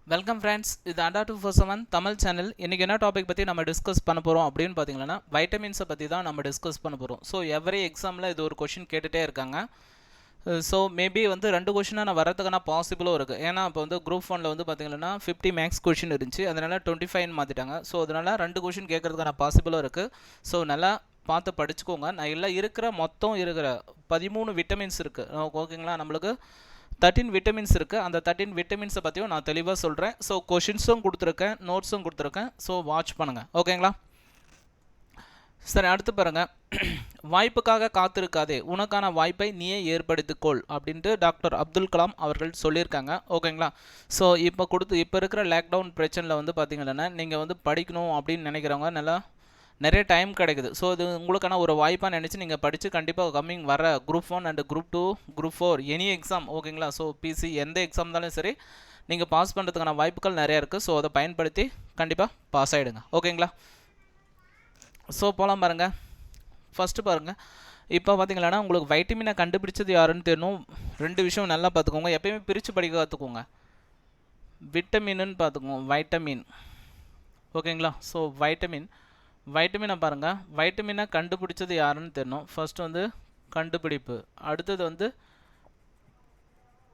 Welcome friends, இது அண்டா 247 Tamil channel. இன்றைக்கி என்ன டாபிக் பற்றி நம்ம டிஸ்கஸ் பண்ண போகிறோம் அப்படின்னு பார்த்தீங்கன்னா வைட்டமின்ஸை பற்றி தான் நம்ம டிஸ்கஸ் பண்ண போகிறோம். ஸோ எவ்ரி எக்ஸாமில் இது ஒரு கொஷின் கேட்டுகிட்டே இருக்காங்க. ஸோ மேபி வந்து 2 கொஷினாக நான் வரதுக்கான பாசிபிளும் இருக்குது. ஏன்னா இப்போ வந்து குரூப் 1ல் வந்து பார்த்தீங்கன்னா 50 மேக்ஸ் கொஷின் இருந்துச்சு, அதனால் 25 மாற்றிட்டாங்க. ஸோ அதனால் 2 கொஷின் கேட்குறதுக்கான பாசிபிளும் இருக்குது. ஸோ நல்லா பார்த்து படிச்சுக்கோங்க. நான் எல்லாம் இருக்கிற மொத்தம் இருக்கிற 13 விட்டமின்ஸ் இருக்குது, ஓகேங்களா. நம்மளுக்கு 13 விட்டமின்ஸ் இருக்குது. அந்த 13 விட்டமின்ஸை பற்றியும் நான் தெளிவாக சொல்கிறேன். ஸோ கொஷின்ஸும் கொடுத்துருக்கேன், நோட்ஸும் கொடுத்துருக்கேன். ஸோ வாட்ச் பண்ணுங்கள், ஓகேங்களா. சரி, அடுத்து பாருங்கள். வாய்ப்புக்காக காத்திருக்காதே, உனக்கான வாய்ப்பை நீயே ஏற்படுத்திக்கொள் அப்படின்ட்டு டாக்டர் அப்துல் கலாம் அவர்கள் சொல்லியிருக்காங்க, ஓகேங்களா. ஸோ இப்போ இருக்கிற லாக்டவுன் பிரச்சனையில் வந்து பார்த்திங்கன்னா நீங்கள் வந்து படிக்கணும் அப்படின்னு நினைக்கிறவங்க நல்லா நிறைய டைம் கிடைக்குது. ஸோ இது உங்களுக்கான ஒரு வாய்ப்பாக நினச்சி நீங்கள் படித்து கண்டிப்பாக கம்மிங் வர group 1 and group 2 group 4 any exam, ஓகேங்களா. ஸோ பிசி எந்த எக்ஸாம் இருந்தாலும் சரி நீங்கள் பாஸ் பண்ணுறதுக்கான வாய்ப்புகள் நிறையா இருக்குது. ஸோ அதை பயன்படுத்தி கண்டிப்பாக பாஸ் ஆகிடுங்க, ஓகேங்களா. ஸோ போகலாம் பாருங்கள். ஃபஸ்ட்டு பாருங்கள், இப்போ பார்த்தீங்கன்னா உங்களுக்கு வைட்டமினை கண்டுபிடிச்சது யாருன்னு தெரியணும். 2 விஷயம் நல்லா பார்த்துக்கோங்க, எப்பயுமே பிரித்து படிக்க கற்றுக்கோங்க. விட்டமின்னு பார்த்துக்கோங்க, வைட்டமின், ஓகேங்களா. ஸோ வைட்டமினை பாருங்கள். வைட்டமினை கண்டுபிடிச்சது யாருன்னு தெரியணும். ஃபர்ஸ்ட் வந்து கண்டுபிடிப்பு, அடுத்தது வந்து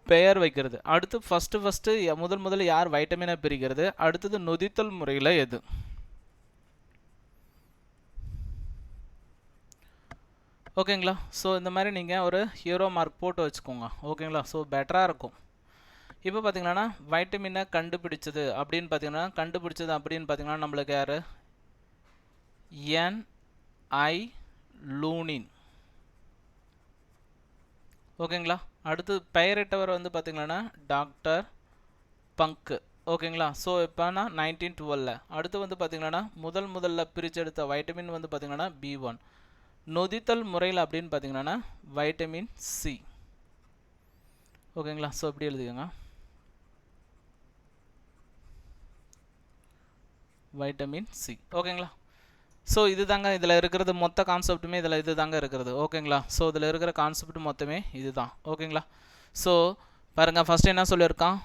பெயர் வைக்கிறது, அடுத்து ஃபஸ்ட்டு முதல்ல யார் வைட்டமினை பிரிக்கிறது, அடுத்தது நொதித்தல் முறையில் எது, ஓகேங்களா. ஸோ இந்த மாதிரி நீங்கள் ஒரு ஹீரோ மார்க் போட்டு வச்சுக்கோங்க, ஓகேங்களா. ஸோ பெட்டராக இருக்கும். இப்போ பார்த்தீங்கன்னா வைட்டமினை கண்டுபிடிச்சது அப்படின்னு பார்த்தீங்கன்னா நம்மளுக்கு யார், NI லூனின், ஓகேங்களா. அடுத்து பெயரிட்டவர் வந்து பார்த்தீங்கன்னா டாக்டர் பங்க், ஓகேங்களா. ஸோ இப்போனா 1912. அடுத்து வந்து பார்த்தீங்கன்னா முதல்ல பிரிச்செடுத்த வைட்டமின் வந்து பார்த்தீங்கன்னா B1. நொதித்தல் முறையில் அப்படின்னு பார்த்தீங்கன்னா வைட்டமின் C, ஓகேங்களா. ஸோ இப்படி எழுதிக்கோங்க, வைட்டமின் C, ஓகேங்களா. ஸோ இது தாங்க இதில் இருக்கிறது, மொத்த கான்செப்ட்டுமே இதில் இது தாங்க இருக்கிறது, ஓகேங்களா. ஸோ இதில் இருக்கிற கான்செப்ட் மொத்தமே இது தான், ஓகேங்களா. ஸோ பாருங்கள், ஃபஸ்ட்டு என்ன சொல்லியிருக்கான்,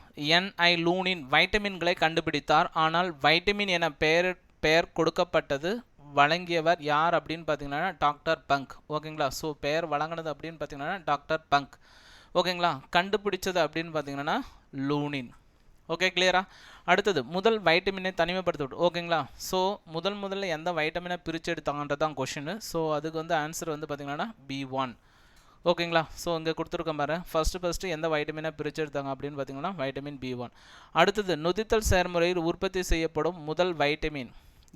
NI லூனின் வைட்டமின்களை கண்டுபிடித்தார், ஆனால் வைட்டமின் என பெயர் கொடுக்கப்பட்டது வழங்கியவர் யார் அப்படின்னு பார்த்தீங்கன்னா டாக்டர் பங்க், ஓகேங்களா. ஸோ பெயர் வழங்கினது அப்படின்னு பார்த்தீங்கன்னா டாக்டர் பங்க், ஓகேங்களா. கண்டுபிடிச்சது அப்படின்னு பார்த்தீங்கன்னா லூனின், ஓகே, கிளியரா. அடுத்தது முதல் வைட்டமினை தனிமைப்படுத்த, ஓகேங்களா. ஸோ முதல்ல எந்த வைட்டமினை பிரித்து எடுத்தாங்கன்றது தான் கொஷின். ஸோ அதுக்கு வந்து ஆன்சர் வந்து பார்த்தீங்கன்னா B1, ஓகேங்களா. ஸோ இங்கே கொடுத்துருக்க பாரு, ஃபஸ்ட்டு எந்த வைட்டமினை பிரித்து எடுத்தாங்க அப்படின்னு பார்த்தீங்கன்னா வைட்டமின் B1. அடுத்தது நொதித்தல் செயல்முறையில் உற்பத்தி செய்யப்படும் முதல் வைட்டமின்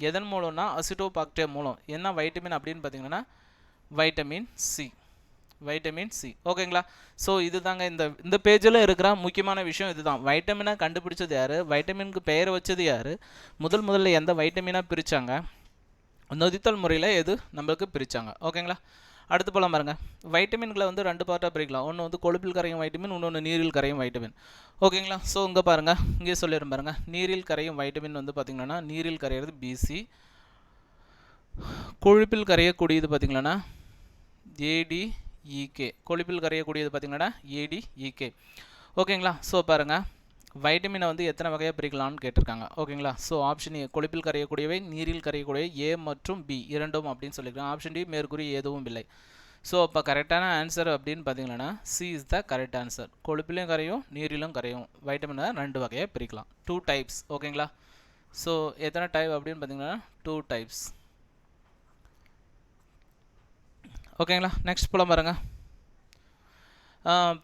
எதன் மூலம்னா அசிட்டோபாக்டீரியா மூலம். என்ன வைட்டமின் அப்படின்னு பார்த்தீங்கன்னா வைட்டமின் C, ஓகேங்களா. ஸோ இது தாங்க இந்த பேஜில் இருக்கிற முக்கியமான விஷயம் இதுதான். வைட்டமினை கண்டுபிடிச்சது யார், வைட்டமினுக்கு பெயர் வச்சது யார், முதல்ல எந்த வைட்டமினாக பிரித்தாங்க, நொதித்தல் முறையில் எது நம்மளுக்கு பிரித்தாங்க, ஓகேங்களா. அடுத்து போல பாருங்க, வைட்டமின்களை வந்து 2 பார்ட்டாக பிரிக்கலாம். ஒன்று வந்து கொழுப்பில் கரையும் வைட்டமின், இன்னொன்று நீரில் கரையும் வைட்டமின், ஓகேங்களா. ஸோ இங்கே பாருங்கள், இங்கே சொல்லிடுறேன் பாருங்கள். நீரில் கரையும் வைட்டமின் வந்து பார்த்திங்கன்னா நீரில் கரையிறது BC, கொழுப்பில் கரையக்கூடியது பார்த்திங்கன்னா ADEK, கொழுப்பில் கரையக்கூடியது பார்த்திங்கன்னா ADEK, ஓகேங்களா. ஸோ பாருங்கள், வைட்டமினை வந்து எத்தனை வகையாக பிரிக்கலாம்னு கேட்டிருக்காங்க, ஓகேங்களா. ஸோ ஆப்ஷன் ஏ கொழுப்பில் கரையக்கூடியவை, நீரில் கரையக்கூடியவை A மற்றும் B இரண்டும் அப்படின்னு சொல்லியிருக்காங்க. ஆப்ஷன் டி மேற்கூறி எதுவும் இல்லை. ஸோ அப்போ கரெக்டான ஆன்சர் அப்படின்னு பார்த்தீங்கன்னா C is the correct answer. கொழுப்பிலையும் கரையும் நீரிலும் கரையும் வைட்டமினை 2 வகையாக பிரிக்கலாம், 2 டைப்ஸ், ஓகேங்களா. ஸோ எத்தனை டைப் அப்படின்னு பார்த்தீங்கன்னா 2 டைப்ஸ், ஓகேங்களா. நெக்ஸ்ட் போல பாருங்க.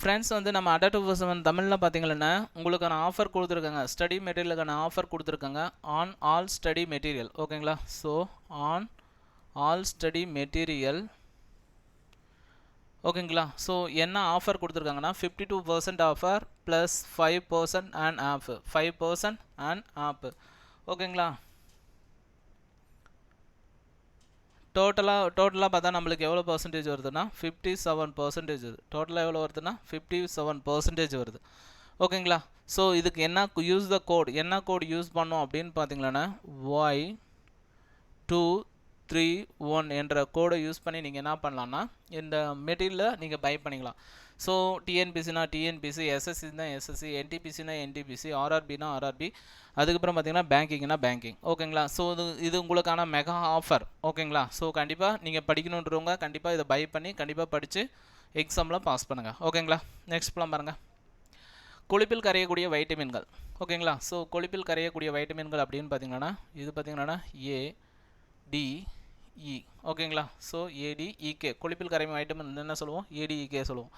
ஃப்ரெண்ட்ஸ் வந்து நம்ம அண்டா 247 தமிழில் பார்த்தீங்கன்னா உங்களுக்கான ஆஃபர் கொடுத்துருக்காங்க, ஸ்டடி மெட்டீரியலுக்கான ஆஃபர் கொடுத்துருக்காங்க, ஆன் ஆல் ஸ்டடி மெட்டீரியல், ஓகேங்களா. So on all study material, ஓகேங்களா. ஸோ என்ன ஆஃபர் கொடுத்துருக்காங்கன்னா 52% offer plus 5% and up, 5% and up, ஓகேங்களா. டோட்டலாக பார்த்தா நம்மளுக்கு எவ்வளோ பர்சன்டேஜ் வருதுன்னா 57% வருது. டோட்டலாக எவ்வளோ வருதுன்னா 57% வருது, ஓகேங்களா. ஸோ இதுக்கு என்ன யூஸ் த கோட், என்ன கோட் யூஸ் பண்ணோம் அப்படின்னு பார்த்தீங்கன்னா Y2 6231 என்ற கோடை யூஸ் பண்ணி நீங்கள் என்ன பண்ணலான்னா இந்த மெட்டீரியலை நீங்கள் பை பண்ணிக்கலாம். ஸோ டிஎன்பிசினா டிஎன்பிசி, எஸ்எஸ்சினா எஸ்எஸ்சி, என்டிபிசினா என்டிபிசி, ஆர்ஆர்பினா ஆர்ஆர்பி, அதுக்கப்புறம் பார்த்தீங்கன்னா பேங்கிங்னா பேங்கிங். ஓகேங்களா. ஸோ இது உங்களுக்கான மெகா ஆஃபர். ஓகேங்களா. ஸோ கண்டிப்பாக நீங்கள் படிக்கணுன்றவங்க கண்டிப்பாக இதை பை பண்ணி கண்டிப்பாக படித்து எக்ஸாமில் பாஸ் பண்ணுங்கள். ஓகேங்களா. நெக்ஸ்ட் ப்ளான் பாருங்கள். கொழுப்பில் கரையக்கூடிய வைட்டமின்கள். ஓகேங்களா. ஸோ கொழுப்பில் கரையக்கூடிய வைட்டமின்கள் அப்படின்னு பார்த்தீங்கன்னா இது பார்த்தீங்கன்னா ஏ, டி, இ. ஓகேங்களா. ஸோ ஏடிஇகே கொழுப்பில் கரையும் வைட்டமின் என்ன சொல்லுவோம், ஏடிஇகே சொல்லுவோம்.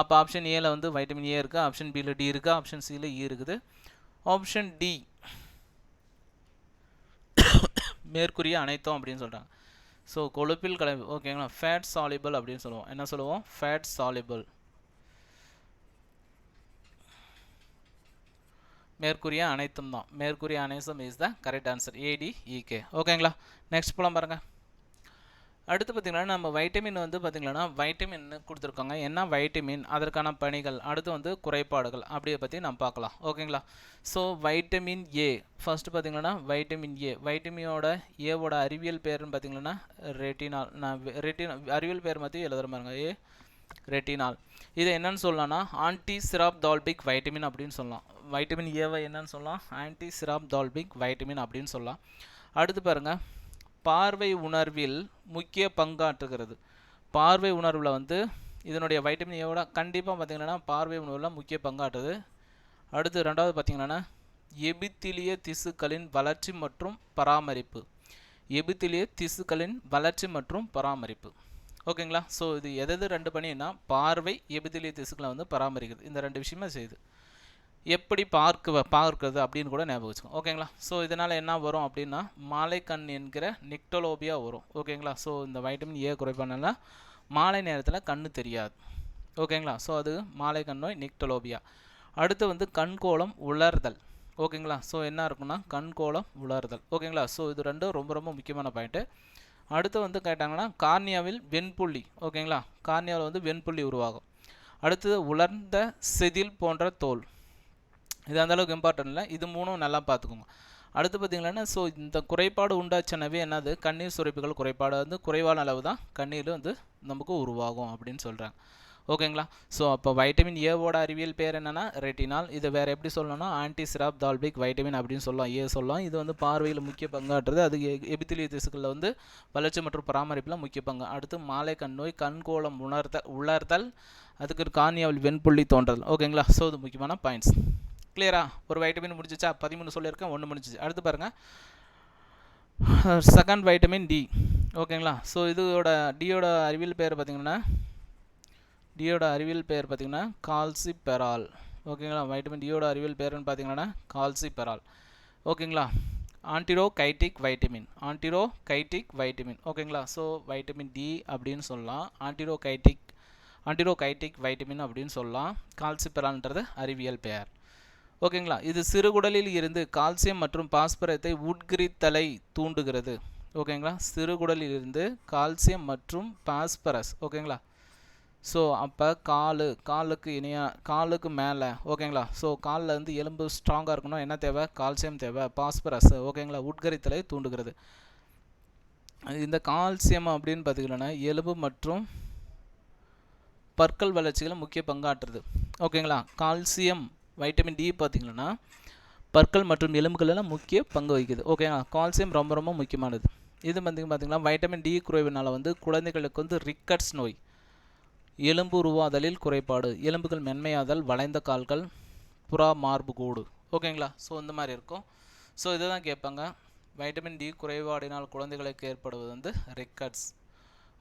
அப்போ ஆப்ஷன் ஏல வந்து வைட்டமின் ஏ இருக்குது, ஆப்ஷன் பியில் டி இருக்குது, ஆப்ஷன் சியில் இ இருக்குது, ஆப்ஷன் டி மேற்கூறிய அனைத்தும் அப்படின்னு சொல்கிறாங்க. ஸோ கொழுப்பில் கலவை. ஓகேங்களா. ஃபேட் சாலிபிள் அப்படின்னு சொல்லுவோம். என்ன சொல்லுவோம், ஃபேட் சாலிபிள். மேற்கூறிய அனைத்தும் தான். மேற்கூறிய அனைத்தும் is the correct answer, ADEK. ஓகேங்களா. நெக்ஸ்ட் போலாம் பாருங்கள். அடுத்து பார்த்திங்கன்னா நம்ம வைட்டமின் வந்து பார்த்திங்கன்னா வைட்டமின் கொடுத்துருக்காங்க. என்ன வைட்டமின், அதற்கான பணிகள், அடுத்து வந்து குறைபாடுகள் அப்படியே பற்றி நம்ம பார்க்கலாம். ஓகேங்களா. ஸோ வைட்டமின் ஏ ஃபஸ்ட்டு பார்த்திங்கன்னா வைட்டமின் ஏ, வைட்டமினோட ஏவோட அறிவியல் பேருன்னு பார்த்திங்கன்னா ரெட்டினால். நான் அறிவியல் பேர் பற்றி எழுதுகிற பாருங்க, ஏ ரெட்டினால். இது என்னன்னு சொல்லலாம்னா ஆன்டி சிராப்தால்பிக் வைட்டமின் அப்படின்னு சொல்லலாம். வைட்டமின் ஏவை என்னன்னு சொல்லலாம், ஆன்டி சிராப்தால்பிக் வைட்டமின் அப்படின்னு சொல்லலாம். அடுத்து பாருங்கள், பார்வை உணர்வில் முக்கிய பங்காற்றுகிறது. பார்வை உணர்வில் வந்து இதனுடைய வைட்டமின் ஏவோட கண்டிப்பாக பார்த்திங்கன்னா பார்வை உணர்வில் முக்கிய பங்காற்றுது. அடுத்து ரெண்டாவது பார்த்திங்கன்னா எபித்திலிய திசுக்களின் வளர்ச்சி மற்றும் பராமரிப்பு. எபித்திலிய திசுக்களின் வளர்ச்சி மற்றும் பராமரிப்பு. ஓகேங்களா. ஸோ இது எது ரெண்டு பண்ணினா பார்வை, எபித்திலிய திசுக்களை வந்து பராமரிக்கிறது. இந்த ரெண்டு விஷயமே செய்யுது. எப்படி பார்க்குறது அப்படின்னு கூட ஞாபகம் வச்சுக்கோங்க. ஓகேங்களா. ஸோ இதனால் என்ன வரும் அப்படின்னா மாலை கண் என்கிற நிக்டலோபியா வரும். ஓகேங்களா. ஸோ இந்த வைட்டமின் ஏ குறைபாடுனால மாலை நேரத்தில் கண்ணு தெரியாது. ஓகேங்களா. ஸோ அது மாலை கண் நோய், நிக்டலோபியா. அடுத்து வந்து கண்கோளம் உலர்தல். ஓகேங்களா. ஸோ என்ன இருக்குன்னா கண்கோளம் உலர்தல். ஓகேங்களா. ஸோ இது ரெண்டும் ரொம்ப ரொம்ப முக்கியமான பாயிண்ட்டு. அடுத்து வந்து கேட்டாங்கன்னா கார்னியாவில் வெண்புள்ளி. ஓகேங்களா. கார்னியாவில் வந்து வெண்புள்ளி உருவாகும். அடுத்தது உலர்ந்த செதில் போன்ற தோல். இது அந்தளவுக்கு இம்பார்ட்டன்ட் இல்லை, இது மூணும் நல்லா பார்த்துக்கோங்க. அடுத்து பார்த்திங்கன்னா ஸோ இந்த குறைபாடு உண்டாச்சனவே என்னது, கண்ணீர் சுரப்பிகள் குறைபாடு வந்து குறைவான அளவு தான் கண்ணீர் வந்து நமக்கு உருவாகும் அப்படின்னு சொல்கிறாங்க. ஓகேங்களா. ஸோ அப்போ வைட்டமின் ஏவோட அறிவியல் பேர் என்னென்னா ரெட்டினால். இது வேறு எப்படி சொல்லணும்னா ஆன்டி சிராப்தால்பிக் வைட்டமின் அப்படின்னு சொல்லலாம், ஏ சொல்லலாம். இது வந்து பார்வையில் முக்கிய பங்காற்றுறது. அது எபித்திலிய திசுக்களில் வந்து வளர்ச்சி மற்றும் பராமரிப்பில் முக்கிய பங்கு. அடுத்து மாலை கண் நோய், கண்கோளம் உலர்தல், அதுக்கு கார்னியாவில் வெண்புள்ளி தோன்றல். ஓகேங்களா. ஸோ இது முக்கியமான பாயிண்ட்ஸ். கிளியரா. ஒரு வைட்டமின் முடிஞ்சிச்சா, 13 சொல்லியிருக்கேன், 1 முடிஞ்சிச்சு. அடுத்து பாருங்கள் செகண்ட் வைட்டமின் டி. ஓகேங்களா. ஸோ இதோட டியோட அறிவியல் பேர் பார்த்திங்கன்னா கால்சிபெரால். ஓகேங்களா. வைட்டமின் டியோட அறிவியல் பேருன்னு பார்த்தீங்கன்னா கால்சிபெரால். ஓகேங்களா. ஆன்டிரோகைட்டிக் வைட்டமின். ஓகேங்களா. ஸோ வைட்டமின் டி அப்படின்னு சொல்லலாம், ஆன்டிரோகைட்டிக் வைட்டமின் அப்படின்னு சொல்லலாம். கால்சிபெரால்ன்றது அறிவியல் பெயர். ஓகேங்களா. இது சிறுகுடலில் இருந்து கால்சியம் மற்றும் பாஸ்பரத்தை உட்கிரித்தலை தூண்டுகிறது. ஓகேங்களா. சிறுகுடலில் இருந்து கால்சியம் மற்றும் பாஸ்பரஸ். ஓகேங்களா. ஸோ அப்போ காலுக்கு மேலே. ஓகேங்களா. ஸோ காலில் வந்து எலும்பு ஸ்ட்ராங்காக இருக்கணும், என்ன தேவை, கால்சியம் தேவை, பாஸ்பரஸ். ஓகேங்களா. உட்கரித்தலை தூண்டுகிறது. இந்த கால்சியம் அப்படின்னு பார்த்திங்கன்னா எலும்பு மற்றும் பற்கள் வளர்ச்சிகளை முக்கிய பங்காற்றுது. ஓகேங்களா. கால்சியம் வைட்டமின் டி பார்த்திங்கன்னா பற்கள் மற்றும் எலும்புகளெல்லாம் முக்கிய பங்கு வகிக்குது. ஓகேங்களா. கால்சியம் ரொம்ப ரொம்ப முக்கியமானது. இது பார்த்திங்கன்னா வைட்டமின் டி குறைவினால் வந்து குழந்தைகளுக்கு வந்து ரிக்கட்ஸ் நோய், எலும்பு உருவாதலில் குறைபாடு, எலும்புகள் மென்மையாதல், வளைந்த கால்கள், புறா மார்பு கூடு. ஓகேங்களா. ஸோ இந்த மாதிரி இருக்கும். ஸோ இதை தான் கேட்பாங்க. வைட்டமின் டி குறைபாடினால் குழந்தைகளுக்கு ஏற்படுவது வந்து ரிக்கட்ஸ்.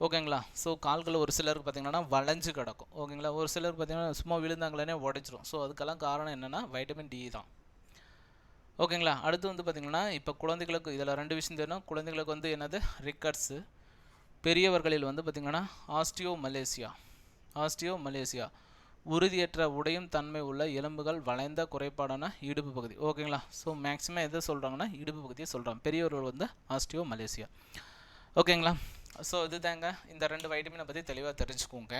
ஓகேங்களா. ஸோ கால்கள் ஒரு சிலருக்கு பார்த்திங்கன்னா வளைஞ்சு கிடக்கும். ஓகேங்களா. ஒரு சிலருக்கு பார்த்திங்கன்னா சும்மா விழுந்தாங்களே உடைச்சிரும். ஸோ அதுக்கெல்லாம் காரணம் என்னென்னா வைட்டமின் டி தான். ஓகேங்களா. அடுத்து வந்து பார்த்திங்கன்னா இப்போ குழந்தைகளுக்கு இதில் 2 விஷயம் தெரியும். குழந்தைகளுக்கு வந்து என்னது ரிக்கட்ஸு, பெரியவர்களில் வந்து பார்த்திங்கன்னா ஆஸ்டியோமலேசியா உறுதியற்ற உடையும் தன்மை உள்ள எலும்புகள், வளைந்த குறைபாடான இடுப்பு பகுதி. ஓகேங்களா. ஸோ மேக்ஸிமம் எதை சொல்கிறாங்கன்னா இடுப்பு பகுதியை சொல்கிறாங்க. பெரியவர்கள் வந்து ஆஸ்டியோமலேசியா. ஓகேங்களா. ஸோ இது தாங்க இந்த 2 வைட்டமினை பற்றி தெளிவாக தெரிஞ்சுக்கோங்க.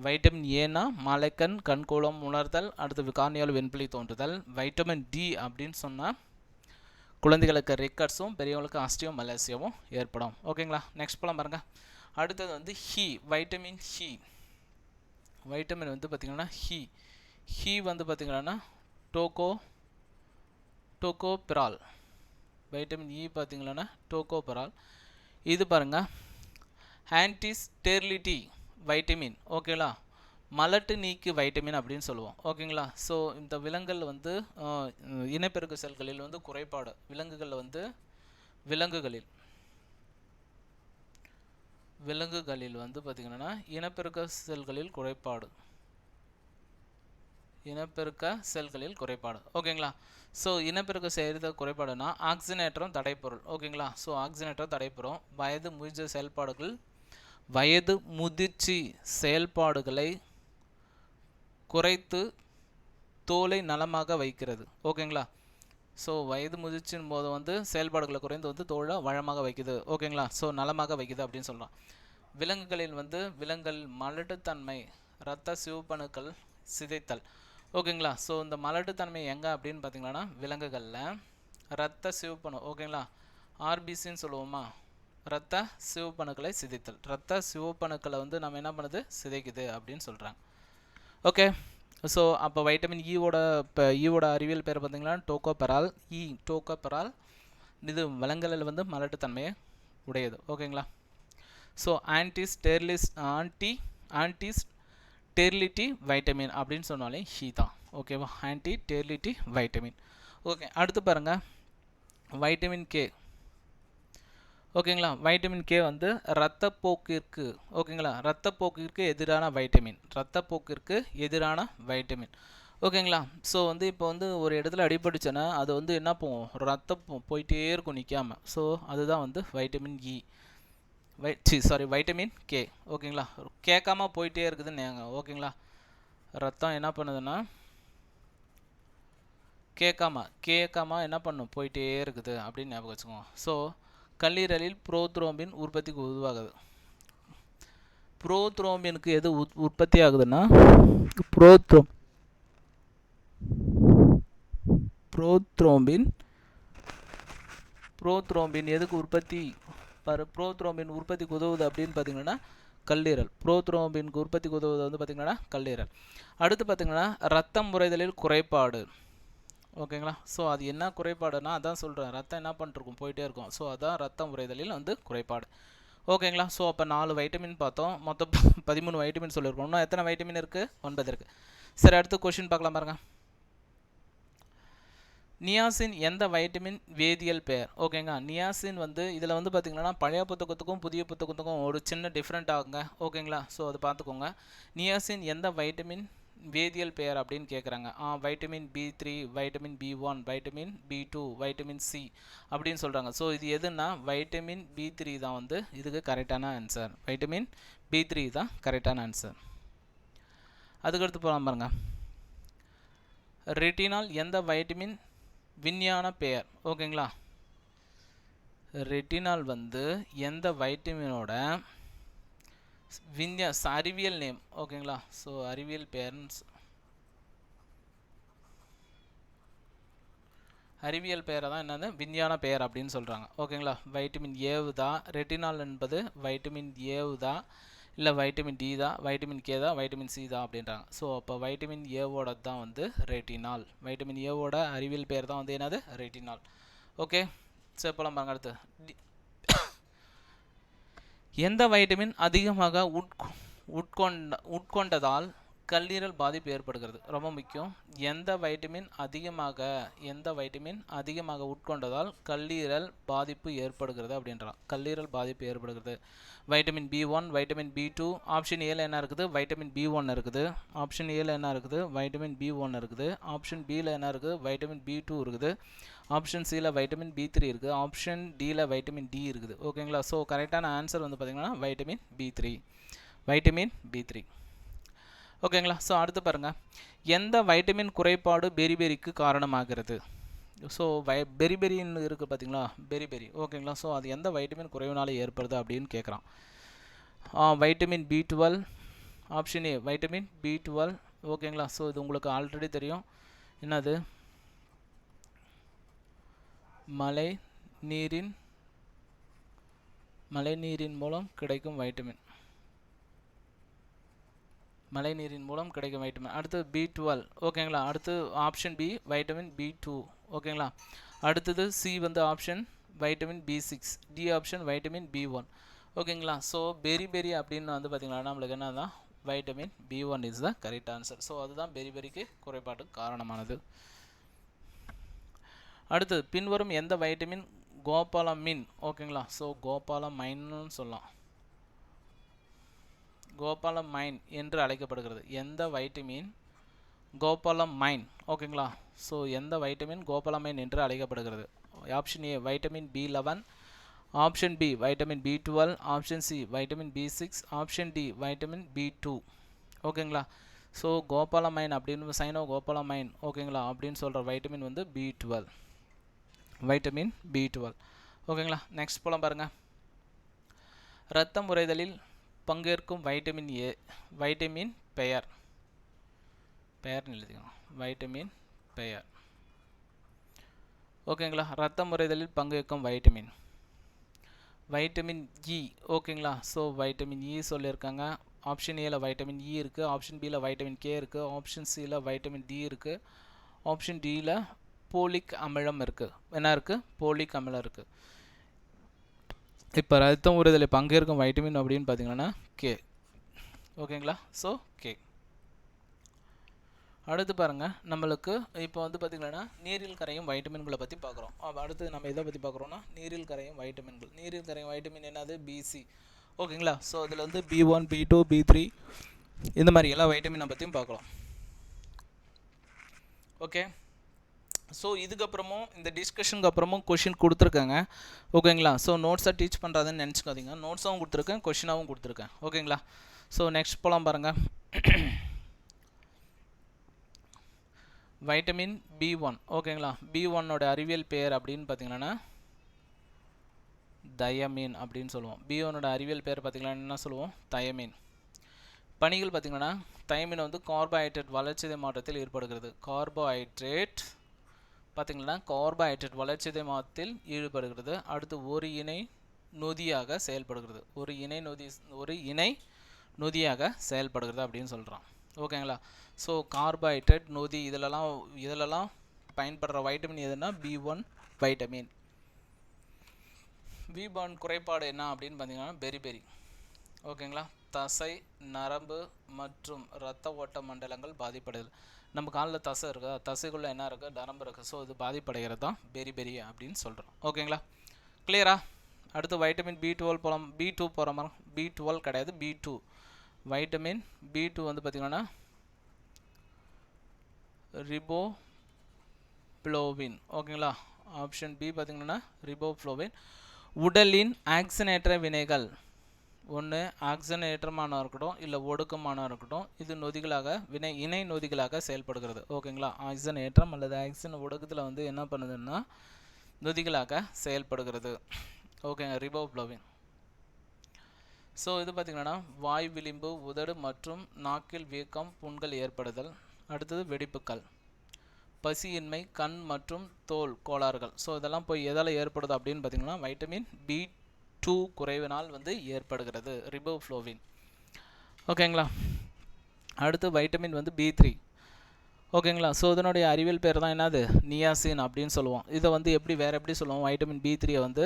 வைட்டமின் ஏனா மாலைக்கண், கண்கோளம் உணர்தல், அடுத்து கார்னியாவில் வெண்புள்ளி தோன்றுதல். வைட்டமின் டி அப்படின்னு சொன்னால் குழந்தைகளுக்கு ரிக்கட்ஸும் பெரியவங்களுக்கு ஆஸ்டியோமலேசியாவும் ஏற்படும். ஓகேங்களா, நெக்ஸ்ட் பழம் பாருங்கள். அடுத்தது வந்து ஹீ, வைட்டமின் ஹீ. வைட்டமின் வந்து பார்த்திங்கன்னா ஹீ வந்து பார்த்திங்கன்னா டோகோபிரால். வைட்டமின் இ பார்த்திங்கன்னா டோகோபிரால். இது பாருங்கள் ஆன்டி ஸ்டெரிலிட்டி வைட்டமின். ஓகேங்களா, மலட்டு நீக்கி வைட்டமின் அப்படின்னு சொல்லுவோம். ஓகேங்களா, ஸோ இந்த விலங்குகள் வந்து இனப்பெருக்க செல்களில் வந்து குறைபாடு, விலங்குகளில் வந்து பார்த்திங்கன்னா இனப்பெருக்க செல்களில் குறைபாடு. ஓகேங்களா, ஸோ இனப்பெருக்க செய்கிற குறைபாடுனா ஆக்சிஜனேற்றம் தடைப்பொருள். ஓகேங்களா, ஸோ ஆக்சிஜனேற்றம் தடைப்பொருள் வயது முதிர்ச்சி செயல்பாடுகளை குறைத்து தோலை நலமாக வைக்கிறது. ஓகேங்களா, ஸோ வயது முதிர்ச்சின் போது வந்து செயல்பாடுகளை குறைந்து வந்து தோலை வளமாக வைக்குது. ஓகேங்களா, ஸோ நலமாக வைக்குது அப்படின்னு சொல்லலாம். விலங்குகளில் வந்து மலட்டுத்தன்மை, இரத்த சிவப்பணுக்கள் சிதைத்தல். ஓகேங்களா, ஸோ இந்த மலட்டுத்தன்மை எங்கே அப்படின்னு பார்த்தீங்கன்னா விலங்குகளில் இரத்த சிவப்பணு. ஓகேங்களா, ஆர்பிசின்னு சொல்லுவோமா, இரத்த சிவப்பணுக்களை சிதைத்தல். இரத்த சிவப்பணுக்களை வந்து நம்ம என்ன பண்ணுது, சிதைக்குது அப்படின்னு சொல்கிறாங்க. ஓகே, ஸோ அப்போ வைட்டமின் ஈவோட அறிவியல் பேர் பார்த்தீங்கன்னா டோகோபெரால். இது விலங்குகளில் வந்து மலட்டுத்தன்மையை உடையது. ஓகேங்களா, ஸோ ஆன்டி ஸ்டெரிலிட்டி வைட்டமின் அப்படின்னு சொன்னாலே ஹீ தான். ஓகேவா, ஆன்டி ஸ்டெரிலிட்டி வைட்டமின். ஓகே, அடுத்து பாருங்கள் வைட்டமின் கே. ஓகேங்களா, வைட்டமின் கே வந்து இரத்தப்போக்கிற்கு. ஓகேங்களா, இரத்தப்போக்கிற்கு எதிரான வைட்டமின். ஓகேங்களா, ஸோ வந்து இப்போ வந்து ஒரு இடத்துல அடிபட்டுச்சுன்னா அது வந்து என்ன போகும், ரத்தம் போயிட்டே இருக்கும் நிற்காமல். ஸோ அதுதான் வந்து வைட்டமின் வைட்டமின் கே. ஓகேங்களா, கேட்காம போயிட்டே இருக்குதுன்னு. ஓகேங்களா, ரத்தம் என்ன பண்ணுதுன்னா கேட்காம என்ன பண்ணும், போயிட்டே இருக்குது அப்படின்னு ஞாபகம் வச்சுக்கோங்க. ஸோ கல்லீரலில் புரோத்ரோம்பின் உற்பத்திக்கு உருவாகுது. புரோத்ரோம்பினுக்கு எது உற்பத்தி ஆகுதுன்னா புரோத்ரோம்பின் எதுக்கு உற்பத்தி, புரோத்ரோம்பின் உற்பத்திக்கு உதவுது அப்படின்னு பார்த்தீங்கன்னா கல்லீரல். புரோத்ரோம்பினுக்கு உற்பத்திக்கு உதவுது வந்து பார்த்திங்கன்னா கல்லீரல். அடுத்து பார்த்திங்கன்னா ரத்தம் முறைதலில் குறைபாடு. ஓகேங்களா, ஸோ அது என்ன குறைபாடுனா அதான் சொல்கிறேன், ரத்தம் என்ன பண்ணிருக்கும், போயிட்டே இருக்கும். ஸோ அதான் ரத்தம் முறைதலில் வந்து குறைபாடு. ஓகேங்களா, ஸோ அப்போ 4 வைட்டமின் பார்த்தோம், மொத்தம் 13 வைட்டமின் சொல்லியிருக்கோம். இன்னும் எத்தனை வைட்டமின் இருக்குது, 9 இருக்குது. சரி, அடுத்து கொஷின் பார்க்கலாம் பாருங்கள். நியாசின் எந்த வைட்டமின் வேதியியல் பெயர்? ஓகேங்க, நியாசின் வந்து இதில் வந்து பார்த்திங்கன்னா பழைய புத்தகத்துக்கும் புதிய புத்தகத்துக்கும் ஒரு சின்ன டிஃப்ரெண்ட் ஆகுங்க. ஓகேங்களா, ஸோ அது பார்த்துக்கோங்க. நியாசின் எந்த வைட்டமின் வேதியியல் பெயர் அப்படின்னு கேட்குறாங்க. Vitamin B3, vitamin B1, vitamin B2, vitamin C அப்படின்னு சொல்கிறாங்க. ஸோ இது எதுன்னா வைட்டமின் B3 தான் வந்து இதுக்கு கரெக்டான ஆன்சர். வைட்டமின் B3 தான் கரெக்டான ஆன்சர். அதுக்கடுத்து போகலாம் பாருங்க. ரெட்டினால் எந்த வைட்டமின் விஞ்ஞான பெயர்? ஓகேங்களா, ரெட்டினால் வந்து எந்த வைட்டமினோட அறிவியல் நேம்? ஓகேங்களா, ஸோ அறிவியல் பெயரை தான் என்னது விஞ்ஞான பெயர் அப்படின்னு சொல்கிறாங்க. ஓகேங்களா, வைட்டமின் ஏவுதா, ரெட்டினால் என்பது வைட்டமின் ஏவுதா, இல்லை வைட்டமின் டி தான், வைட்டமின் கே தான், வைட்டமின் சி தான் அப்படின்றாங்க. ஸோ அப்போ வைட்டமின் ஏவோட தான் வந்து ரெட்டினால். வைட்டமின் ஏவோட அறிவியல் பெயர் தான் வந்து என்னது ரெட்டினால். ஓகே, சரி போலாம் பாருங்க. அடுத்து எந்த வைட்டமின் அதிகமாக உட்கொண்டதால் கல்லீரல் பாதிப்பு ஏற்படுகிறது? ரொம்ப முக்கியம். எந்த வைட்டமின் அதிகமாக உட்கொண்டதால் கல்லீரல் பாதிப்பு ஏற்படுகிறது அப்படின்றான். கல்லீரல் பாதிப்பு ஏற்படுகிறது. Vitamin B1, vitamin B2. Option ஏல என்ன இருக்குது, வைட்டமின் B1 இருக்குது. ஆப்ஷன் ஏல என்ன இருக்குது, வைட்டமின் B1 இருக்குது. ஆப்ஷன் பியில் என்ன இருக்குது, வைட்டமின் B2 இருக்குது. ஆப்ஷன் சியில் வைட்டமின் B3 இருக்குது. ஆப்ஷன் டியில் வைட்டமின் டி இருக்குது. ஓகேங்களா, ஸோ கரெக்டான ஆன்சர் வந்து பார்த்திங்கன்னா வைட்டமின் B3. ஓகேங்களா, ஸோ அடுத்து பாருங்கள். எந்த வைட்டமின் குறைபாடு பெரிபெரிக்கு காரணமாகிறது? ஸோ பெரிபெரின்னு இருக்குது பார்த்தீங்களா, பெரிபெரி. ஓகேங்களா, ஸோ அது எந்த வைட்டமின் குறைவினால ஏற்படுது அப்படின்னு கேட்குறான். Vitamin B12. Option A vitamin B12. ஓகேங்களா, ஸோ இது உங்களுக்கு ஆல்ரெடி தெரியும். என்னது மழை நீரின் மூலம் கிடைக்கும் வைட்டமின். மழை நீரின் மூலம் கிடைக்கும் வைட்டமின். அடுத்து B12 ஓகேங்களா. அடுத்து ஆப்ஷன் பி வைட்டமின் B2 ஓகேங்களா. அடுத்தது சி வந்து option vitamin B6, D option vitamin B1 ஓகேங்களா. ஸோ பெரி அப்படின்னு வந்து பார்த்திங்கன்னா நம்மளுக்கு என்ன தான் vitamin B1 is the correct answer. So அதுதான் பெரிக்கு குறைபாட்டுக்கு காரணமானது. அடுத்து பின்வரும் எந்த வைட்டமின் கோபாலமின் ஓகேங்களா. ஸோ கோபாலமைன்னு சொல்லலாம், கோபாலமைன் என்று அழைக்கப்படுகிறது. எந்த வைட்டமின் கோபாலமைன் ஓகேங்களா. ஸோ எந்த வைட்டமின் கோபாலமைன் என்று அழைக்கப்படுகிறது? Option A vitamin B11, option B vitamin B12, option C vitamin B6, option D vitamin B2 ஓகேங்களா. ஸோ கோபாலமைன் அப்படின்னு சைனோ கோபாலமைன் ஓகேங்களா அப்படின்னு சொல்கிற வைட்டமின் வந்து B12, வைட்டமின் B12 ஓகேங்களா. நெக்ஸ்ட் போலாம் பாருங்கள். இரத்தம் உறைதலில் பங்கேற்கும் வைட்டமின் ஏ, வைட்டமின் பெயர் எழுதிக்கணும், வைட்டமின் பெயர் ஓகேங்களா. இரத்தம் உறைதலில் பங்கேற்கும் வைட்டமின் இ ஓகேங்களா. ஸோ வைட்டமின் இ சொல்லியிருக்காங்க. ஆப்ஷன் ஏல வைட்டமின் இ இருக்குது, ஆப்ஷன் பியில் வைட்டமின் கே இருக்குது, ஆப்ஷன் சியில் வைட்டமின் டி இருக்குது, ஆப்ஷன் டியில் போலிக் அமிலம் இருக்குது. என்ன இருக்குது? போலிக் அமிலம் இருக்குது. இப்போ ரத்தம் ஊறுதலில் பங்கேற்கும் வைட்டமின் அப்படின்னு பார்த்தீங்கன்னா கே ஓகேங்களா. So K. அடுத்து பாருங்கள், நம்மளுக்கு இப்போ வந்து பார்த்திங்கன்னா நீரில் கரையும் வைட்டமின்களை பற்றி பார்க்குறோம். அடுத்து நம்ம எதை பற்றி பார்க்குறோன்னா நீரில் கரையும் வைட்டமின்கள். நீரில் கரையும் வைட்டமின் என்னது? பிசி ஓகேங்களா. ஸோ அதில் வந்து B1, B2, B3 இந்த மாதிரி எல்லா வைட்டமினை பற்றியும் பார்க்கலாம். ஓகே. ஸோ இதுக்கப்புறமும் இந்த டிஸ்கஷனுக்கு அப்புறமும் கொஷின் கொடுத்துருக்கேங்க ஓகேங்களா. ஸோ நோட்ஸாக டீச் பண்ணுறதுன்னு நினச்சிக்காதீங்க, நோட்ஸாகவும் கொடுத்துருக்கேன், கொஷினாகவும் கொடுத்துருக்கேன் ஓகேங்களா. ஸோ நெக்ஸ்ட் போகலாம் பாருங்கள். வைட்டமின் B1 ஓகேங்களா. B1ஓட அறிவியல் பெயர் அப்படின்னு பார்த்தீங்கன்னா தயமின் அப்படின்னு சொல்லுவோம். B1ஓட அறிவியல் பெயர் பார்த்தீங்கன்னா என்ன சொல்லுவோம்? தயமின். பணிகள் பார்த்தீங்கன்னா தயமின் வந்து கார்போஹைட்ரேட் வளர்ச்சிதை மாற்றத்தில் ஈடுபடுகிறது. கார்போஹைட்ரேட் பார்த்தீங்கன்னா கார்போஹைட்ரேட் வளர்ச்சிதை மாற்றத்தில் ஈடுபடுகிறது. அடுத்து ஒரு இணை நொதியாக செயல்படுகிறது. ஒரு இணை நொதியாக செயல்படுகிறது அப்படின்னு சொல்கிறான் ஓகேங்களா. ஸோ கார்போஹைட்ரேட் நொதி இதிலெல்லாம் பயன்படுற வைட்டமின் எதுனா B1 வைட்டமின். B1 குறைபாடு என்ன அப்படின்னு பார்த்தீங்கன்னா பெரி ஓகேங்களா. தசை, நரம்பு மற்றும் இரத்த ஓட்ட மண்டலங்கள் பாதிப்படைதல். நம்ம காலில் தசை இருக்கா, தசைக்குள்ளே என்ன இருக்குது? நரம்பு இருக்குது. ஸோ இது பாதிப்படைகிறது தான் பெரி அப்படின்னு சொல்கிறோம் ஓகேங்களா. கிளியரா? அடுத்து வைட்டமின் B12 போகலாம். B2 போகிற மாதிரி, B12 கிடையாது, B2 வைட்டமின் B2 வந்து பார்த்திங்கன்னா ரிபோஃப்ளோவின் ஓகேங்களா. ஆப்ஷன் பி பார்த்திங்கன்னா ரிபோஃப்ளோவின். உடலின் ஆக்சினேற்ற வினைகள் ஒன்று ஆக்சினேற்றமான இருக்கட்டும் இல்லை ஒடுக்கமான இருக்கட்டும், இது நொதிகளாக இணை நொதிகளாக செயல்படுகிறது ஓகேங்களா. ஆக்சினேற்றம் அல்லது ஆக்சின் ஒடுக்கத்தில் வந்து என்ன பண்ணுதுன்னா நொதிகளாக செயல்படுகிறது ஓகேங்க. ரிபோஃப்ளோவின். ஸோ இது பார்த்திங்கன்னா வாய் விளிம்பு, உதடு மற்றும் நாக்கில் வீக்கம், புண்கள் ஏற்படுதல். அடுத்தது வெடிப்புக்கள், பசியின்மை, கண் மற்றும் தோல் கோளாறுகள். ஸோ இதெல்லாம் போய் எதால் ஏற்படுது அப்படின்னு பார்த்திங்கன்னா வைட்டமின் B2 குறைவினால் வந்து ஏற்படுகிறது, ரிபோஃப்ளோவின் ஓகேங்களா. அடுத்து வைட்டமின் வந்து B3 ஓகேங்களா. ஸோ இதனுடைய அறிவியல் பேர் தான் என்னது? நியாசின் அப்படின்னு சொல்லுவோம். இதை வந்து வேறு எப்படி சொல்லுவோம்? வைட்டமின் B3 வந்து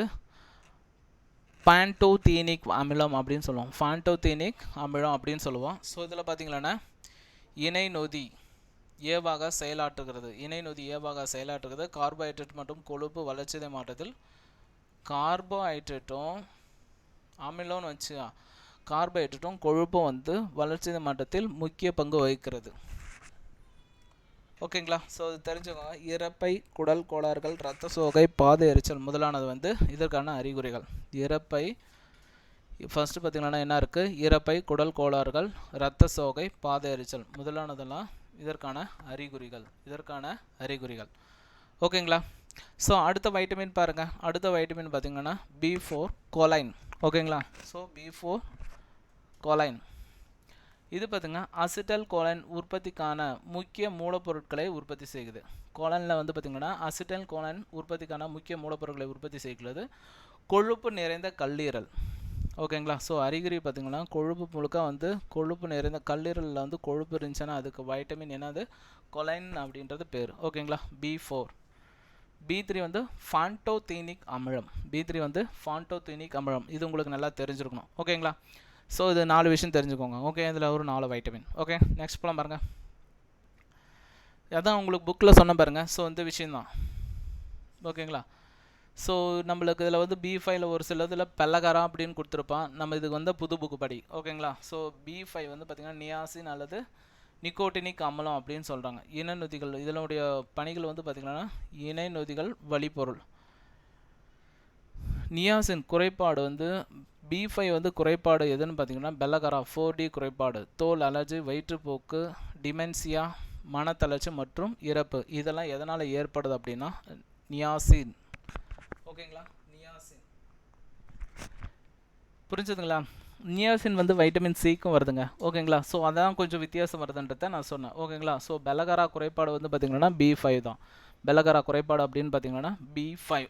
பான்டோதீனிக் அமிலம் அப்படின்னு சொல்லுவோம். பான்டோதீனிக் அமிலம் அப்படின்னு சொல்லுவோம். ஸோ இதில் பார்த்திங்கன்னா இணை நொதி ஏவாக செயலாற்றுகிறது. கார்போஹைட்ரேட் மற்றும் கொழுப்பு வளர்ச்சிதை மாற்றத்தில் கார்போஹைட்ரேட்டும் அமிலம்னு வச்சு கார்போஹைட்ரேட்டும் கொழுப்பும் வந்து வளர்ச்சிதை மாற்றத்தில் முக்கிய பங்கு வகிக்கிறது ஓகேங்களா. ஸோ அது தெரிஞ்சுக்கோங்க. இரைப்பை, குடல் கோளாறுகள், இரத்த சோகை, பாத எரிச்சல் முதலானது வந்து இதற்கான அறிகுறிகள். இரைப்பை ஃபஸ்ட்டு பார்த்திங்கன்னா என்ன இருக்குது? இரைப்பை, குடல் கோளாறுகள், இரத்த சோகை, பாத எரிச்சல் முதலானதெல்லாம் இதற்கான அறிகுறிகள் ஓகேங்களா. ஸோ அடுத்த வைட்டமின் பாருங்கள். அடுத்த வைட்டமின் பார்த்திங்கன்னா B4 கோலைன் ஓகேங்களா. ஸோ B4 கோலைன் இது பார்த்திங்கன்னா அசிட்டல் கோலைன் உற்பத்திக்கான முக்கிய மூலப்பொருட்களை உற்பத்தி செய்யுது. கோலனில் வந்து பார்த்திங்கன்னா அசிட்டல் கோலைன் உற்பத்திக்கான முக்கிய மூலப்பொருட்களை உற்பத்தி செய்கிறது கொழுப்பு நிறைந்த கல்லீரல். ஓகேங்களா. ஸோ அறிகுறி பார்த்திங்கன்னா கொழுப்பு முழுக்க வந்து கொழுப்பு நிறைந்த கல்லீரலில் வந்து கொழுப்பு இருந்துச்சுன்னா அதுக்கு வைட்டமின் என்னது கொலைன் அப்படின்றது பேர். ஓகேங்களா. B4. B3 வந்து ஃபாண்டோதீனிக் அமிலம். B3 வந்து ஃபாண்டோதீனிக் அமிலம். இது உங்களுக்கு நல்லா தெரிஞ்சிருக்கணும். ஓகேங்களா. ஸோ இது 4 விஷயம் தெரிஞ்சுக்கோங்க. ஓகே, இதில் ஒரு 4 வைட்டமின். ஓகே, நெக்ஸ்ட் போலாம் பாருங்கள். அதான் உங்களுக்கு புக்கில் சொன்ன பாருங்கள். ஸோ இந்த விஷயந்தான். ஓகேங்களா. ஸோ நம்மளுக்கு இதில் வந்து B5 ஒரு சில இதில் பெல்லகரா அப்படின்னு கொடுத்துருப்பான். நம்ம இதுக்கு வந்து புது புக்கு படி. ஓகேங்களா. ஸோ B5 வந்து பார்த்திங்கன்னா நியாசின் அல்லது நிக்கோட்டினிக் அமிலம் அப்படின்னு சொல்கிறாங்க. இணை நொதிகள் இதனுடைய பணிகள் வந்து பார்த்திங்கன்னா இணை நொதிகள் வழிப்பொருள். நியாசின் குறைபாடு வந்து B5 வந்து குறைபாடு எதுன்னு பார்த்திங்கன்னா பெல்லகரா 4D குறைபாடு, தோல் அலர்ஜி, வயிற்றுப்போக்கு, டிமென்சியா, மனத்தளர்ச்சி மற்றும் இறப்பு. இதெல்லாம் எதனால் ஏற்படுது அப்படின்னா நியாசின். ஓகேங்களா. நியாசின் புரிஞ்சுதுங்களா. நியாசின் வந்து வைட்டமின் சிக்கும் வருதுங்க. ஓகேங்களா. ஸோ அதான் கொஞ்சம் வித்தியாசம் வருதுன்றத நான் சொன்னேன். ஓகேங்களா. ஸோ பெல்லகரா குறைபாடு வந்து பார்த்திங்கன்னா B5 தான். பெல்லகரா குறைபாடு அப்படின்னு பார்த்திங்கன்னா B5.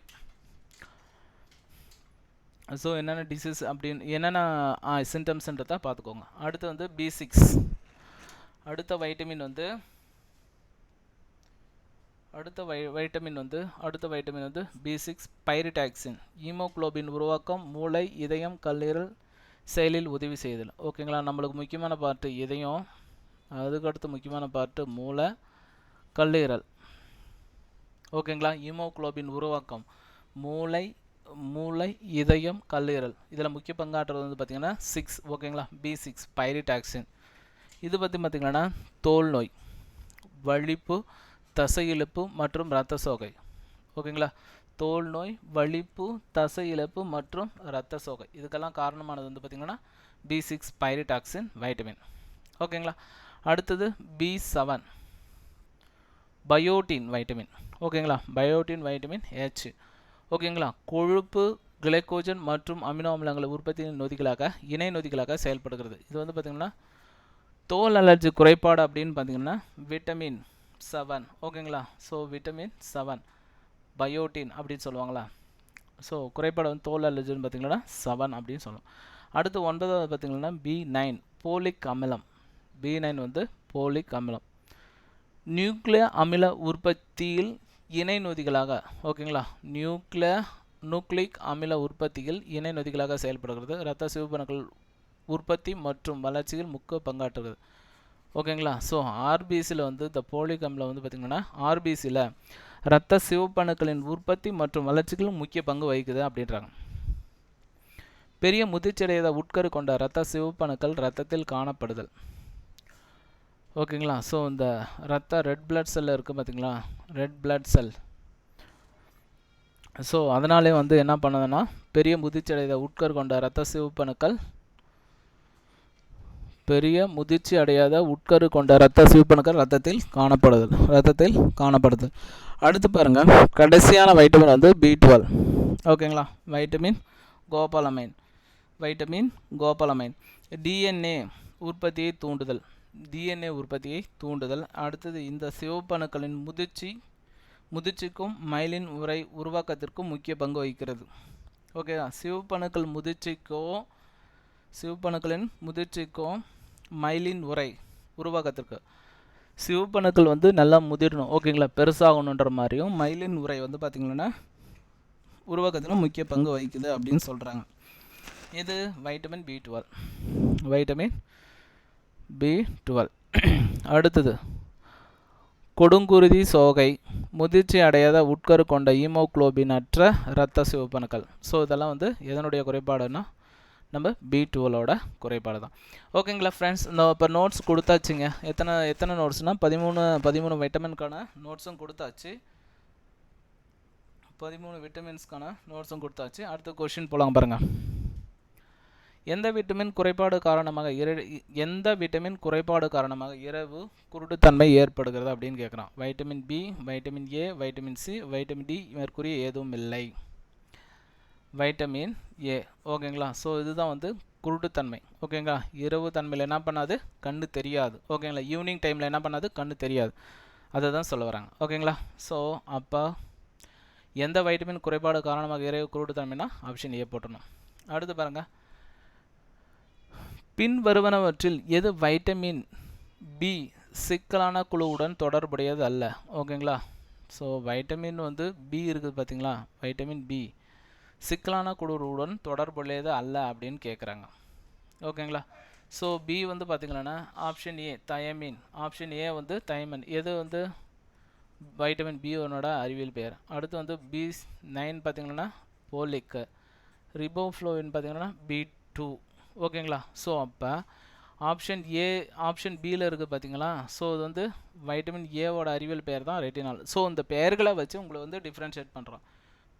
ஸோ என்னென்ன டிசீஸ் அப்படின்னு என்னென்ன சிம்டம்ஸ்ன்றதை பார்த்துக்கோங்க. அடுத்து வந்து B6. அடுத்த வைட்டமின் வந்து B6 பைரிடாக்சின். ஹீமோகுளோபின் உருவாக்கம், மூளை, இதயம், கல்லீரல் செயலில் உதவி செய்தல். ஓகேங்களா. நம்மளுக்கு முக்கியமான பார்ட்டு இதயம், அதுக்கடுத்து முக்கியமான பார்ட்டு மூளை, கல்லீரல். ஓகேங்களா. ஹீமோகுளோபின் உருவாக்கம் மூளை, இதயம், கல்லீரல். இதில் முக்கிய பங்காற்றுறது வந்து பார்த்திங்கன்னா 6. ஓகேங்களா. B6 pyridoxine. இது பற்றி பார்த்திங்கன்னா தோல் நோய், வலிப்பு, தசை இழப்பு மற்றும் இரத்த சோகை. ஓகேங்களா. தோல் நோய், வலிப்பு, தசை இழப்பு மற்றும் இரத்த சோகை இதுக்கெல்லாம் காரணமானது வந்து பார்த்திங்கன்னா B6 பைரிடாக்சின் வைட்டமின். ஓகேங்களா. அடுத்தது B7 பயோட்டின் வைட்டமின். ஓகேங்களா. Biotin vitamin H. ஓகேங்களா. கொழுப்பு, கிளைக்கோஜன் மற்றும் அமினோ அமிலங்களை உற்பத்தி நொதிகளாக இணை நொதிகளாக செயல்படுகிறது. இது வந்து பார்த்திங்கன்னா தோல் அலர்ஜி குறைபாடு அப்படின்னு பார்த்திங்கன்னா விட்டமின் 7. ஓகேங்களா. ஸோ விட்டமின் 7 பயோட்டின் அப்படின்னு சொல்லுவாங்களா. ஸோ குறைபாடு வந்து தோல் அலர்ஜின்னு பார்த்திங்கன்னா 7 அப்படின்னு சொல்லுவோம். அடுத்து 9வது பார்த்திங்கன்னா B9 போலிக் அமிலம். B9 வந்து போலிக் அமிலம். நியூக்ளிய அமில உற்பத்தியில் இணை நொதிகளாக. ஓகேங்களா. நியூக்ளிக் அமில உற்பத்தியில் இணை நொதிகளாக செயல்படுகிறது. இரத்த சிவப்பணுக்கள் உற்பத்தி மற்றும் வளர்ச்சியில் முக்கிய பங்காற்றுகிறது. ஓகேங்களா. ஸோ ஆர்பிசியில் வந்து இந்த போலிக் அமிலம் வந்து பார்த்திங்கன்னா ஆர்பிசியில் இரத்த சிவப்பணுக்களின் உற்பத்தி மற்றும் வளர்ச்சிகளும் முக்கிய பங்கு வகிக்குது அப்படின்றாங்க. பெரிய முதிர்ச்சியடையாத உட்கரு கொண்ட இரத்த சிவப்பணுக்கள் இரத்தத்தில் காணப்படுதல். ஓகேங்களா. ஸோ இந்த இரத்த ரெட் பிளட் செல் இருக்குது பார்த்திங்களா, ரெட் பிளட் செல். ஸோ அதனாலே வந்து என்ன பண்ணுதுன்னா பெரிய முதிர்ச்சியடையாத உட்கரு கொண்ட இரத்த சிவப்பணுக்கள் இரத்தத்தில் காணப்படுது. அடுத்து பாருங்கள், கடைசியான வைட்டமின் வந்து B12. ஓகேங்களா. வைட்டமின் கோபாலமைன். டிஎன்ஏ உற்பத்தியை தூண்டுதல். அடுத்தது இந்த சிவப்பணுக்களின் முதிர்ச்சிக்கும் மைலின் உறை உருவாக்கத்திற்கும் முக்கிய பங்கு வகிக்கிறது. ஓகேவா. சிவப்பணுக்களின் முதிர்ச்சிக்கும் மைலின் உறை உருவாக்கத்திற்கு சிவப்பணுக்கள் வந்து நல்லா முதிரணும். ஓகேங்களா. பெருசாகணுன்ற மாதிரியும் மைலின் உறை வந்து பார்த்திங்கன்னா உருவாக்கத்திலும் முக்கிய பங்கு வகிக்குது அப்படின்னு சொல்கிறாங்க. இது வைட்டமின் B12. அடுத்தது கொடுங்குருதி சோகை, முதிர்ச்சி அடையாத உட்கரு கொண்ட ஹீமோகுளோபின் அற்ற இரத்த சிவப்பணுக்கள். ஸோ இதெல்லாம் வந்து எதனுடைய குறைபாடுன்னா நம்ம B12ஓட குறைபாடு தான். ஓகேங்களா ஃப்ரெண்ட்ஸ். இப்போ நோட்ஸ் கொடுத்தாச்சுங்க. எத்தனை நோட்ஸ்னால் 13 வைட்டமின்கான நோட்ஸும் கொடுத்தாச்சு. 13 விட்டமின்ஸ்க்கான நோட்ஸும் கொடுத்தாச்சு. அடுத்த கொஷின் போகலாம் பாருங்கள். எந்த விட்டமின் குறைபாடு காரணமாக இரவு குருட்டுத்தன்மை ஏற்படுகிறது அப்படின்னு கேட்குறான். Vitamin B, vitamin A, vitamin C, vitamin D, மேற்கூறிய எதுவும் இல்லை. Vitamin A. ஓகேங்களா. ஸோ இதுதான் வந்து குருட்டுத்தன்மை. ஓகேங்களா, இரவு தன்மையில் என்ன பண்ணாது, கண்ணு தெரியாது. ஓகேங்களா, ஈவினிங் டைமில் என்ன பண்ணாது, கண்ணு தெரியாது. அதை தான் சொல்ல வராங்க. ஓகேங்களா, ஸோ அப்போ எந்த வைட்டமின் குறைபாடு காரணமாக இரவு குருட்டுத்தன்மைனா ஆப்ஷன் ஏ போட்டணும். அடுத்து பாருங்கள், பின் வருவனவற்றில் எது வைட்டமின் பி சிக்கலான குழுவுடன் தொடர்புடையது அல்ல. ஓகேங்களா, ஸோ வைட்டமின் வந்து பி இருக்குது பார்த்தீங்களா, வைட்டமின் பி சிக்கலான குழுவுடன் தொடர்புடையது அல்ல அப்படின்னு கேட்குறாங்க. ஓகேங்களா, ஸோ பி வந்து பார்த்திங்கன்னா option A thiamine, option A வந்து தயமின். எது வந்து வைட்டமின் பி ஒன்னோட அறிவியல் பெயர். அடுத்து வந்து B9 பார்த்திங்கன்னா போலிக், ரிபோஃப்ளோவின் பார்த்திங்கன்னா B2. ஓகேங்களா, ஸோ அப்போ ஆப்ஷன் ஏ ஆப்ஷன் பியில் இருக்குது பார்த்தீங்களா, ஸோ இது வந்து வைட்டமின் ஏவோட அறிவியல் பெயர் தான் ரெட்டினால். ஸோ இந்த பெயர்களை வச்சு உங்களை வந்து டிஃப்ரென்ஷியேட் பண்ணுறோம்,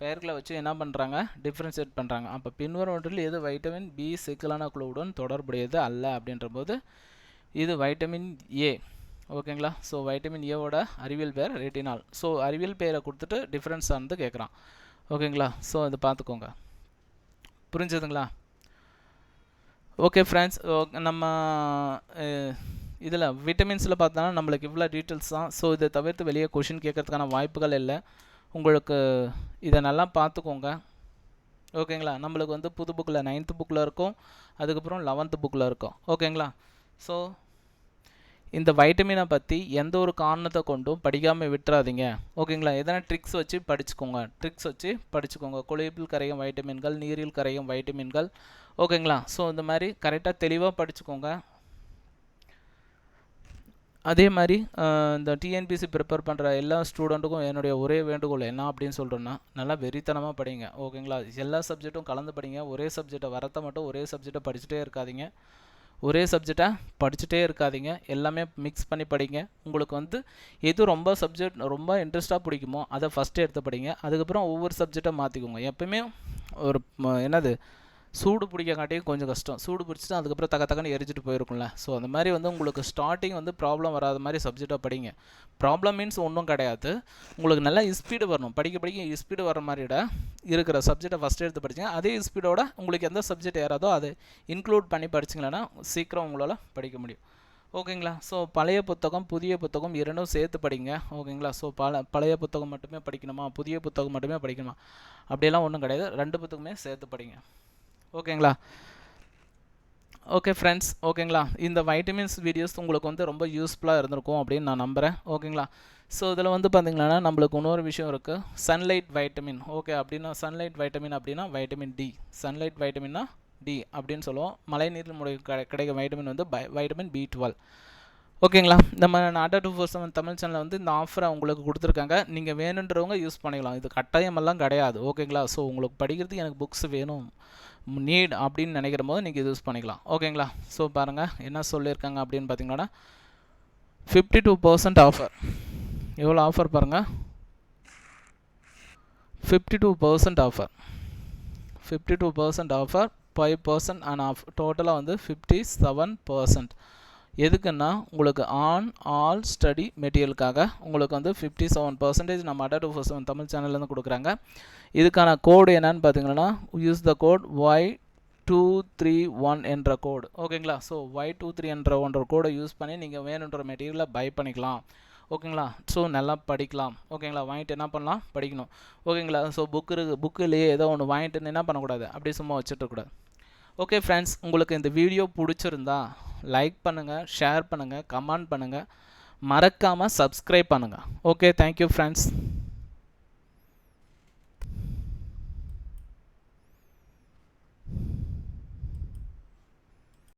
பெயர்களை வச்சு என்ன பண்ணுறாங்க, டிஃப்ரென்ஷியேட் பண்ணுறாங்க. அப்போ பின்வருவற்றில் எது வைட்டமின் பி சிக்கலான குழுவுடன் தொடர்புடையது அல்ல அப்படின்ற போது இது வைட்டமின் ஏ. ஓகேங்களா, ஸோ வைட்டமின் ஏவோட அறிவியல் பெயர் ரெட்டினால். ஸோ அறிவியல் பெயரை கொடுத்துட்டு டிஃப்ரென்ஸ் ஆனது கேட்குறான். ஓகேங்களா, ஸோ அதை பார்த்துக்கோங்க. புரிஞ்சதுங்களா? ஓகே ஃப்ரெண்ட்ஸ், நம்ம இதில் விட்டமின்ஸில் பார்த்தோன்னா நம்மளுக்கு இவ்வளோ டீட்டெயில்ஸ் தான். ஸோ இதை தவிர்த்து வெளியே கொஷின் கேட்கறதுக்கான வாய்ப்புகள் இல்லை. உங்களுக்கு இதை நல்லா பார்த்துக்கோங்க. ஓகேங்களா, நம்மளுக்கு வந்து புது புக்கில் 9th புக்கில் இருக்கும், அதுக்கப்புறம் 11th புக்கில் இருக்கும். ஓகேங்களா, ஸோ இந்த வைட்டமினை பற்றி எந்த ஒரு காரணத்தை கொண்டும் படிக்காமல் விட்டுறாதீங்க. ஓகேங்களா, எதனா ட்ரிக்ஸ் வச்சு படிச்சுக்கோங்க. கொழுப்பில் கரையும் வைட்டமின்கள், நீரில் கரையும் வைட்டமின்கள். ஓகேங்களா, ஸோ இந்த மாதிரி கரெக்டாக தெளிவாக படிச்சுக்கோங்க. அதே மாதிரி இந்த டிஎன்பிசி ப்ரிப்பேர் பண்ணுற எல்லா ஸ்டூடெண்ட்டுக்கும் என்னுடைய ஒரே வேண்டுகோள் என்ன அப்படின்னு சொல்கிறேன்னா, நல்லா வெறித்தனமாக படிங்க. ஓகேங்களா, எல்லா சப்ஜெக்ட்டும் கலந்து படிங்க. ஒரே சப்ஜெக்டை வரத்தை மட்டும் ஒரே சப்ஜெக்டை படிச்சுட்டே இருக்காதீங்க. எல்லாமே மிக்ஸ் பண்ணி படிங்க. உங்களுக்கு வந்து எது ரொம்ப இன்ட்ரெஸ்ட்டாக பிடிக்குமோ அதை ஃபஸ்ட்டு எடுத்து படிங்க. அதுக்கப்புறம் ஒவ்வொரு சப்ஜெக்டை மாற்றிக்கோங்க. எப்பவுமே ஒரு சூடு பிடிக்காட்டியும் கொஞ்சம் கஷ்டம், சூடு பிடிச்சிட்டு அதுக்கப்புறம் தக்கன்னு எரிச்சிட்டு போயிருக்கும்ல. ஸோ அந்த மாதிரி வந்து உங்களுக்கு ஸ்டார்டிங் வந்து ப்ராப்ளம் வராத மாதிரி சப்ஜெக்டாக படிங்க. ப்ராப்ளம் மீன்ஸ் ஒன்றும் கிடையாது, உங்களுக்கு நல்லா ஸ்பீடு வரணும். படிக்க ஸ்பீடு வர மாதிரிட இருக்கிற சப்ஜெக்டை ஃபஸ்ட்டு எடுத்து படிச்சிங்க. அதே ஸ்பீடோட உங்களுக்கு எந்த சப்ஜெக்ட் ஏறாதோ அதை இன்க்ளூட் பண்ணி படிச்சிங்களன்னா சீக்கிரம் உங்களால் படிக்க முடியும். ஓகேங்களா, ஸோ பழைய புத்தகம் புதிய புத்தகம் இரண்டும் சேர்த்து படிங்க. ஓகேங்களா, ஸோ பழைய புத்தகம் மட்டுமே படிக்கணுமா, புதிய புத்தகம் மட்டுமே படிக்கணுமா, அப்படியெல்லாம் ஒன்றும் கிடையாது, 2 புத்தகமே சேர்த்து படிங்க. ஓகேங்களா, ஓகே ஃப்ரெண்ட்ஸ். ஓகேங்களா, இந்த வைட்டமின்ஸ் வீடியோஸ் உங்களுக்கு வந்து ரொம்ப யூஸ்ஃபுல்லாக இருந்திருக்கும் அப்படின்னு நான் நம்புகிறேன். ஓகேங்களா, ஸோ இதில் வந்து பார்த்திங்கன்னா நம்மளுக்கு இன்னொரு விஷயம் இருக்குது, சன்லைட் வைட்டமின். ஓகே, அப்படின்னா சன்லைட் வைட்டமின் அப்படின்னா வைட்டமின் டி. சன்லைட் வைட்டமின்னா டி அப்படின்னு சொல்லுவோம். மழை நீரில் கிடைக்கும் வைட்டமின் வந்து வைட்டமின் B12. ஓகேங்களா, நம்ம நாட்டா 247 தமிழ் சேனலில் வந்து இந்த ஆஃபரை உங்களுக்கு கொடுத்துருக்காங்க. நீங்கள் வேணுன்றவங்க யூஸ் பண்ணிக்கலாம், இது கட்டாயமெல்லாம் கிடையாது. ஓகேங்களா, ஸோ உங்களுக்கு படிக்கிறதுக்கு எனக்கு புக்ஸ் வேணும் நீட் அப்படின்னு நினைக்கிற போது நீங்கள் யூஸ் பண்ணிக்கலாம். ஓகேங்களா, ஸோ பாருங்கள் என்ன சொல்லியிருக்காங்க அப்படின்னு பார்த்தீங்கன்னா 52% ஆஃபர். எவ்வளோ ஆஃபர் பாருங்கள், 52% ஆஃபர், 52% ஆஃபர், 5% அண்ட் ஆஃப், டோட்டலாக வந்து 57%. எதுக்குன்னா உங்களுக்கு ஆல் ஸ்டடி மெட்டீரியலுக்காக உங்களுக்கு வந்து 57% நம்ம நாட்டா 247 தமிழ் சேனல்லேருந்து கொடுக்குறாங்க. இதுக்கான கோடு என்னன்னு பார்த்தீங்கன்னா யூஸ் த கோட் Y231 என்ற கோடு. ஓகேங்களா, ஸோ Y23 என்ற கோடை யூஸ் பண்ணி நீங்கள் வேணுன்ற மெட்டீரியலை பை பண்ணிக்கலாம். ஓகேங்களா, ஸோ நல்லா படிக்கலாம். ஓகேங்களா, வாங்கிட்டு என்ன பண்ணலாம், படிக்கணும். ஓகேங்களா, ஸோ புக்குலேயே ஏதோ ஒன்று வாங்கிட்டு என்ன பண்ணக்கூடாது, அப்படி சும்மா வச்சுட்டுக்கூடாது. ஓகே ஃப்ரெண்ட்ஸ், உங்களுக்கு இந்த வீடியோ பிடிச்சிருந்தா லைக் பண்ணுங்கள், ஷேர் பண்ணுங்கள், கமெண்ட் பண்ணுங்கள், மறக்காமல் சப்ஸ்கிரைப் பண்ணுங்கள். Okay, thank you friends.